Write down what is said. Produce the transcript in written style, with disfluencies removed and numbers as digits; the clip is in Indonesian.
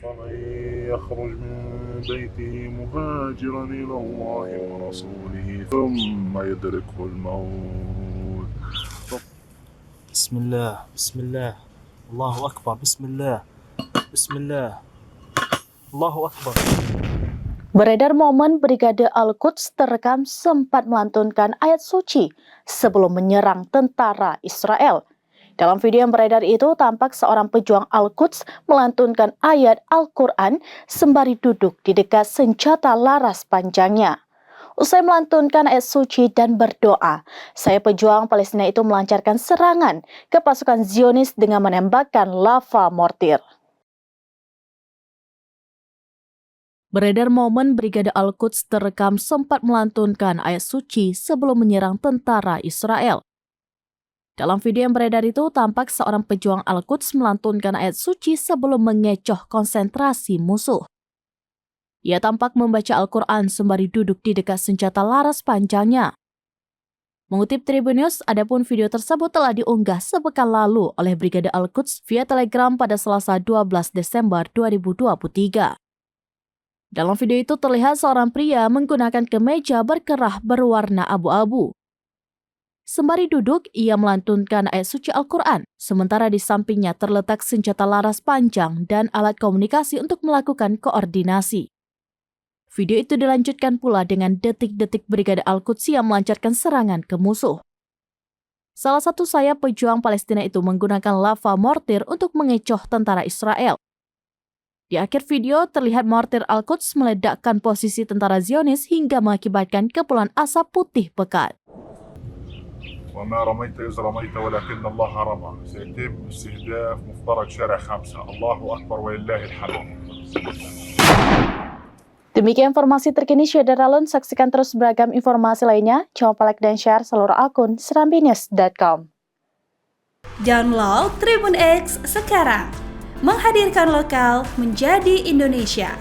ومن يخرج من بيته مهاجرا إلى الله ورسوله ثم يدركه الموت. بسم الله بسم الله الله أكبر بسم الله بسم الله الله أكبر. Beredar momen Brigade Al-Quds terekam sempat melantunkan ayat suci sebelum menyerang tentara Israel. Dalam video yang beredar itu, tampak seorang pejuang Al-Quds melantunkan ayat Al-Quran sembari duduk di dekat senjata laras panjangnya. Usai melantunkan ayat suci dan berdoa, saya pejuang Palestina itu melancarkan serangan ke pasukan Zionis dengan menembakkan lava mortir. Beredar momen Brigade Al-Quds terekam sempat melantunkan ayat suci sebelum menyerang tentara Israel. Dalam video yang beredar itu, tampak seorang pejuang Al-Quds melantunkan ayat suci sebelum mengecoh konsentrasi musuh. Ia tampak membaca Al-Quran sembari duduk di dekat senjata laras panjangnya. Mengutip Tribun News, adapun video tersebut telah diunggah sepekan lalu oleh Brigade Al-Quds via Telegram pada Selasa 12 Desember 2023. Dalam video itu terlihat seorang pria menggunakan kemeja berkerah berwarna abu-abu. Sembari duduk, ia melantunkan ayat suci Al-Quran, sementara di sampingnya terletak senjata laras panjang dan alat komunikasi untuk melakukan koordinasi. Video itu dilanjutkan pula dengan detik-detik Brigade Al-Quds yang melancarkan serangan ke musuh. Salah satu sayap pejuang Palestina itu menggunakan lava mortir untuk mengecoh tentara Israel. Di akhir video, terlihat mortir Al-Quds meledakkan posisi tentara Zionis hingga mengakibatkan kepulan asap putih pekat. وما رميت إذ رميت ولكن الله رمى. سيتم استهداف مفترق شارع 5. الله أكبر ولله الحمد. Demikian informasi terkini Syederalun. Saksikan terus beragam informasi lainnya. Jangan lupa like dan share seluruh akun serambinews.com. Download Tribun X sekarang. Menghadirkan lokal menjadi Indonesia.